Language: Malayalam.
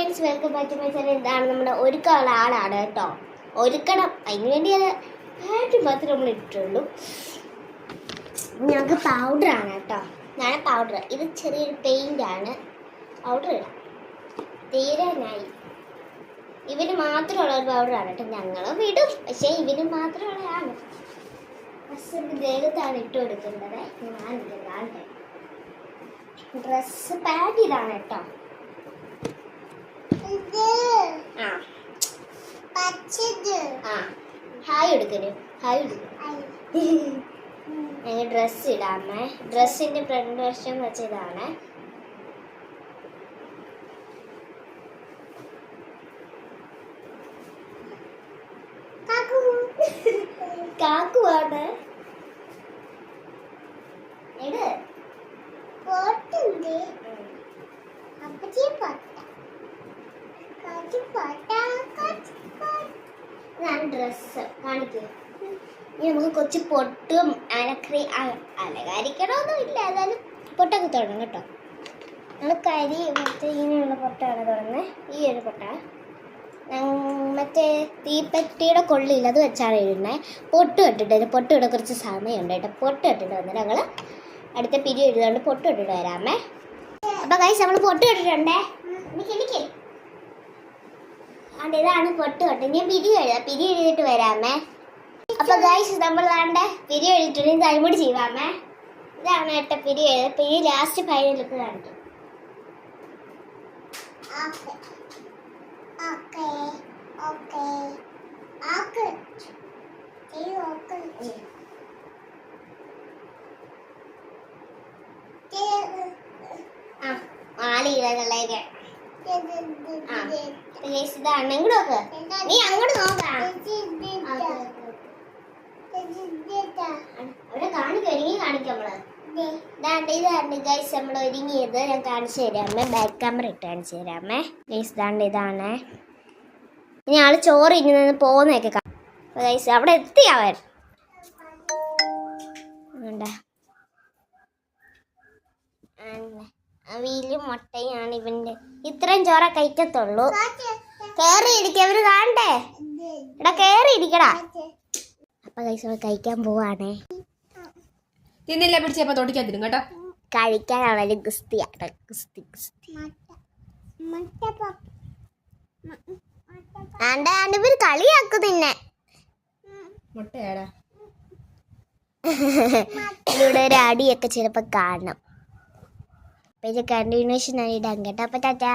Friends, welcome back to my channel. ഇതാണ് നമ്മുടെ ഒരുക്കമുള്ള ആളാണ് കേട്ടോ. ഒരുക്കണം, അതിന് വേണ്ടി പാൻറ്റ് മാത്രമേ നമ്മൾ ഇട്ടിട്ടുള്ളൂ. ഞങ്ങൾക്ക് പൗഡറാണ് കേട്ടോ. ഞാൻ പൗഡർ, ഇത് ചെറിയൊരു പെയിൻ്റാണ്. പൗഡർ ഇടാം തീരാനായി. ഇവന് മാത്രമുള്ള ഒരു പൗഡറാണ് കേട്ടോ. ഞങ്ങളും ഇടും, പക്ഷേ ഇവന് മാത്രമുള്ളതാണ്. ദേഹത്താണ് ഇട്ട് കൊടുക്കേണ്ടത്. ഞാനിത് ഡ്രസ്സ് പാൻറ്റ് ഇതാണ് കേട്ടോ. ഹായ് എടുക്കരുത്, ഹായ് എടുക്കും. ഡ്രസ്സ് ഇടാമേ. ഡ്രസ്സിന്റെ ഫ്രണ്ട് വശം വെച്ചതാണ്. കാക്കുവാണ്. ഡ്രസ് കാണിക്കുക. ഇനി നമുക്ക് കുറച്ച് പൊട്ടും അലങ്കരിക്കണമൊന്നുമില്ല, ഏതായാലും പൊട്ടൊക്കെ തുടങ്ങും കേട്ടോ. നമ്മൾ കരി മറ്റേ ഇങ്ങനെയുള്ള പൊട്ടാണ് തുടങ്ങുന്നത്. ഈ ഒരു പൊട്ട മറ്റേ തീപ്പെട്ടിയുടെ കൊള്ളിയിൽ അത് വെച്ചാണ് ഇടുന്നത്. പൊട്ട് ഇട്ടിട്ട് പൊട്ട് ഇടാൻ കുറച്ച് സമയമുണ്ട് കേട്ടോ. പൊട്ട് ഇട്ടിട്ട് വന്നിട്ട് ഞങ്ങൾ അടുത്ത പിരി എഴുതുകൊണ്ട് പൊട്ട് ഇട്ടിട്ട് വരാമേ. അപ്പം ഗൈസ് നമ്മൾ പൊട്ട് ഇട്ടിട്ടുണ്ടേ. എനിക്ക് അതുകൊണ്ട് ഇതാണ് പൊട്ട് തൊട്ട്. ഞാൻ പിരി എഴുതാം, പിരി എഴുതിയിട്ട് വരാമേ. അപ്പൊ ഗൈസ് നമ്മൾ വേണ്ട പിരി എഴുതിയിട്ട് തൈമുടി ചെയ്യുവാമേ. ഇതാണ് കേട്ടോ പിരി എഴുതുക. പിരി ലാസ്റ്റ് ഫൈനലിലേക്ക് കാണിക്കും. മാലയിലൊക്കെ ഇതാണ്. ഇങ്ങോട്ട് നോക്ക്, നീ അങ്ങോട്ട് നോക്കാം. അവിടെ കാണിക്കും, ഒരുങ്ങി കാണിക്കും നമ്മള്. ഇതാണ് ഗൈസ് നമ്മൾ ഒരുങ്ങിയത്. ഞാൻ കാണിച്ചു തരാമേ. ബാക്ക് ക്യാമറ ഇട്ട് കാണിച്ചു തരാമേ. ഗൈസ് ഇതാണ്. ഇനി ആള് ചോറ് ഇനി നിന്ന് പോകുന്നതൊക്കെ കാണാം. ഗൈസ് അവിടെ എത്തി അവൻ. അവിയിലും മുട്ടയാണ് ഇവന്റെ. ഇത്രയും ചോറ കഴിക്കത്തുള്ളൂ. കേറി ഇരിക്കും, അവര് കാണണ്ടേ. എടാ കേറി ഇരിക്കടാ. അപ്പൊ കഴിച്ച കഴിക്കാൻ പോവാണേ. കഴിക്കാനാണ് ഗുസ്തിയാണ്. ഗുസ്തി ഇവര് കളിയാക്കും നിന്നെ. ഇവിടെ ഒരു അടിയൊക്കെ ചിലപ്പോ കാണണം. അപ്പൊ ഇത് കണ്ടിന്യൂഷൻ ആണ് ഇടാൻ കേട്ടോ. അപ്പൊ ടാറ്റാ.